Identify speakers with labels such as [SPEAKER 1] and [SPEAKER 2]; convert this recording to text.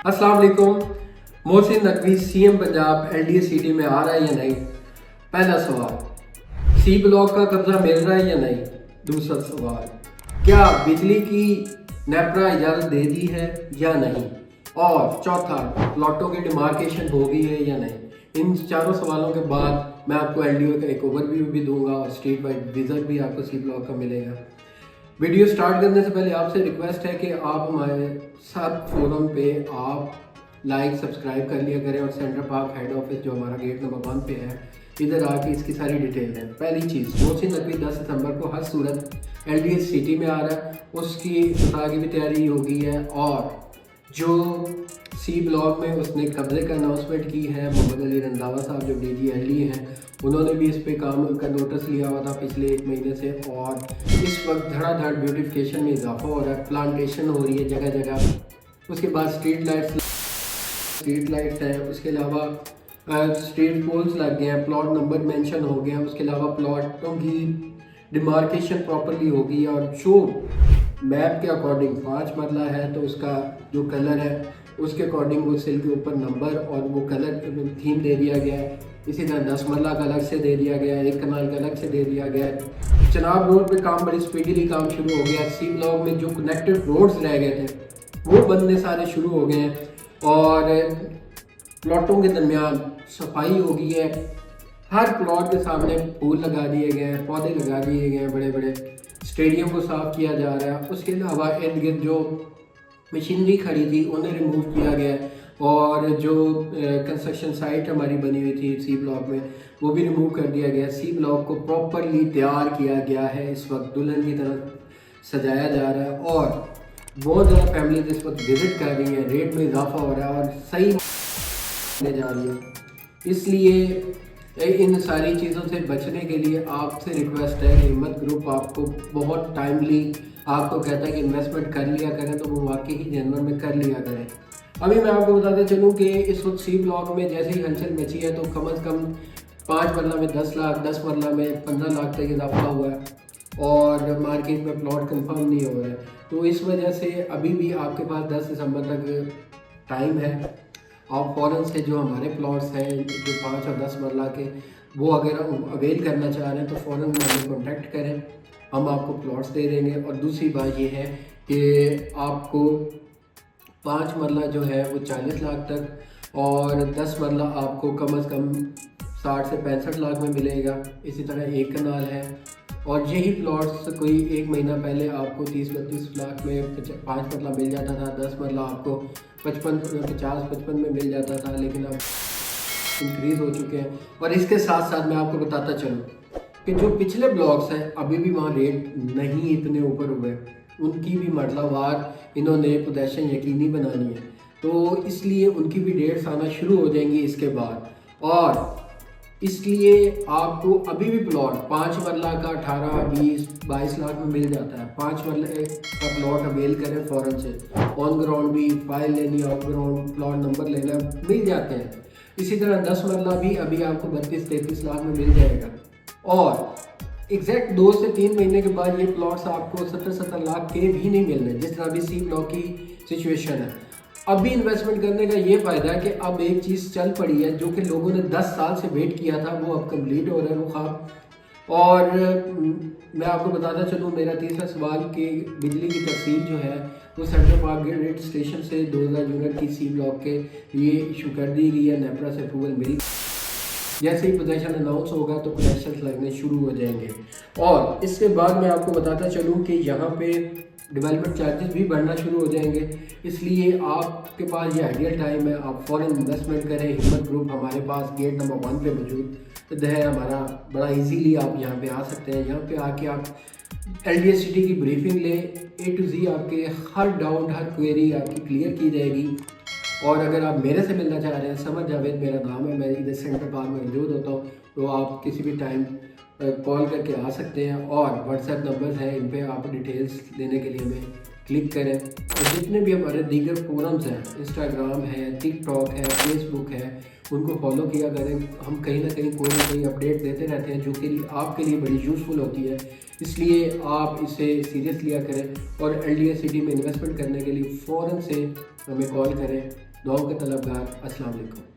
[SPEAKER 1] अस्सलाम वालेकुम। Mohsin Naqvi CM Punjab LDA city में आ रहा है या नहीं? पहला सवाल, सी ब्लॉक का कब्जा मिल रहा है या नहीं? दूसरा सवाल, क्या बिजली की नेपरा इजाज़त दे दी है या नहीं? और चौथा, प्लॉटों की डिमार्केशन हो गई है या नहीं? इन चारों सवालों के बाद मैं आपको एलडीओ का एक ओवरव्यू भी दूंगा और स्ट्रीट वाइड विजिट भी आपको सी ब्लॉक का मिलेगा। वीडियो स्टार्ट करने से पहले आपसे रिक्वेस्ट है कि आप हमारे सब फोरम पे आप लाइक सब्सक्राइब कर लिया करें और सेंटर पार्क हेड ऑफिस जो हमारा गेट नंबर 1 पे है, इधर आके इसकी सारी डिटेल है। पहली चीज़, मोहसिन नकवी 10 सितंबर को हर सूरत एलडीए सिटी में आ रहा है, उसकी इफ्तार की भी तैयारी हो गई है और जो सी ब्लॉक में उसने कब्जे का अनाउंसमेंट की है, मोहम्मद अली रंधावा साहब जो डीजी एलडीए हैं, उन्होंने भी इस पे काम का नोटिस लिया हुआ था पिछले 1 महीने से और इस वक्त धड़ाधड़ ब्यूटिफिकेशन में इजाफा हो रहा है, प्लांटेशन हो रही है जगह जगह। उसके बाद स्ट्रीट लाइट्स हैं, उसके अलावा स्ट्रीट पोल्स लग गए हैं, प्लॉट नंबर मेंशन हो गया, उसके अलावा प्लॉटों की डिमार्केशन प्रॉपरली होगी और जो मैप के अकॉर्डिंग 5 मरला है तो उसका जो कलर है उसके अकॉर्डिंग वो सेल के ऊपर नंबर और वो कलर थीम दे दिया गया है। इसी तरह 10 मरला का अलग से दे दिया गया है, 1 कनाल का अलग से दे दिया गया है। चनाब रोड पे काम बड़ी स्पीडीली काम शुरू हो गया। सी ब्लॉक में जो कनेक्टेड रोड्स रह गए थे वो बनने सारे शुरू हो गए हैं और प्लॉटों के दरमियान सफाई हो गई है। हर प्लॉट के सामने फूल लगा दिए गए हैं, पौधे लगा दिए गए हैं बड़े बड़े। स्टेडियम को साफ़ किया जा रहा है। उसके अलावा इर्द गिर्द जो मशीनरी खड़ी थी उन्हें रिमूव किया गया और जो कंस्ट्रक्शन साइट हमारी बनी हुई थी सी ब्लॉक में वो भी रिमूव कर दिया गया। सी ब्लॉक को प्रॉपरली तैयार किया गया है, इस वक्त दुल्हन की तरह सजाया जा रहा है और बहुत ज़्यादा फैमिलीज इस वक्त विजिट कर रही हैं। रेट में इजाफा हो रहा है और सही होने जा रही है। इसलिए इन सारी चीज़ों से बचने के लिए आपसे रिक्वेस्ट है कि हिम्मत ग्रुप आपको बहुत टाइमली आपको कहता है कि इन्वेस्टमेंट कर लिया करें, तो वो वाकई ही जनवरी में कर लिया करें। अभी मैं आपको बताते चलूँ कि इस वक्त सी ब्लॉक में जैसे ही हलचल मची है तो कम से कम 5 मरला में 10 लाख, 10 मरला में 15 लाख तक इजाफा हुआ है और मार्केट में प्लॉट कंफर्म नहीं हो रहा है। तो इस वजह से अभी भी आपके पास 10 दिसंबर तक टाइम है। आप फ़ौरन से जो हमारे प्लॉट्स हैं जो 5 और 10 मरला के वो अगर अवेल करना चाह रहे हैं तो फ़ौरन हमें कॉन्टैक्ट करें, हम आपको प्लॉट्स दे देंगे। और दूसरी बात ये है कि आपको 5 मरला जो है वो 40 लाख तक और 10 मरला आपको कम से कम 60 से 65 लाख में मिलेगा। इसी तरह 1 कनाल है और यही प्लॉट्स कोई 1 महीना पहले आपको 30-32 लाख में 5 मरला मिल जाता था, 10 मरला आपको 50-55 में मिल जाता था, लेकिन अब इंक्रीज़ हो चुके हैं। और इसके साथ साथ मैं आपको बताता चलूँ कि जो पिछले ब्लॉक्स हैं अभी भी वहाँ रेट नहीं इतने ऊपर हुए, उनकी भी मरलावार इन्होंने पोजीशन यकीनी बनानी है, तो इसलिए उनकी भी डेट्स आना शुरू हो जाएंगी इसके बाद। और इसलिए आपको अभी भी प्लॉट 5 मरला का 18-20-22 लाख में मिल जाता है। 5 मरले का प्लॉट अवेल करें फ़ौरन से। ऑन ग्राउंड भी फाइल लेनी, ऑफ ग्राउंड प्लॉट नंबर लेना मिल जाते हैं। इसी तरह 10 मरला भी अभी आपको 32-33 लाख में मिल जाएगा और एग्जैक्ट 2 से 3 महीने के बाद ये प्लॉट्स आपको 70-70 लाख के भी नहीं मिलने, जिस तरह अभी सी ब्लॉक की सिचुएशन है। अभी इन्वेस्टमेंट करने का ये फ़ायदा है कि अब एक चीज़ चल पड़ी है जो कि लोगों ने 10 साल से वेट किया था, वो अब कंप्लीट हो रहा है वो ख्वाब। और मैं आपको बताता चलूँ, मेरा तीसरा सवाल कि बिजली की तफसील जो है वो सेंट्रल पार्क गेट स्टेशन से 2000 यूनिट की सी ब्लॉक के लिए इशू कर दी गई है। नेपरा से अप्रूवल मिली, जैसे ही पोजीशन अनाउंस होगा तो कनेक्शंस लगने शुरू हो जाएंगे। और इसके बाद मैं आपको बताता चलूँ कि यहाँ पे डेवलपमेंट चार्जेस भी बढ़ना शुरू हो जाएंगे, इसलिए आपके पास ये आइडियल टाइम है, आप फॉरेन इन्वेस्टमेंट करें। हिम्मत ग्रुप हमारे पास गेट नंबर 1 पे मौजूद है हमारा, बड़ा इजीली आप यहाँ पे आ सकते हैं। यहाँ पे आके आप एलडीए सिटी की ब्रीफिंग लें, A to Z आपके हर डाउट हर क्वेरी आपकी क्लियर की जाएगी। और अगर आप मेरे से मिलना चाह रहे हैं, समर जावेद मेरा नाम है, मैं इधर सेंटर पार्क में मौजूद होता हूँ, तो आप किसी भी टाइम कॉल करके आ सकते हैं और व्हाट्सएप नंबर है, इन पे आप डिटेल्स देने के लिए हमें क्लिक करें। और जितने भी हमारे दीगर फोरम्स हैं, इंस्टाग्राम है, टिकटॉक है, फेसबुक है, उनको फॉलो किया करें। हम कहीं ना कहीं अपडेट देते रहते हैं जो कि आपके लिए बड़ी यूज़फुल होती है, इसलिए आप इसे सीरियस लिया करें और एलडीए सिटी में इन्वेस्टमेंट करने के लिए फ़ौरन से हमें कॉल करें। دعاؤں کے طلبگار. السلام علیکم.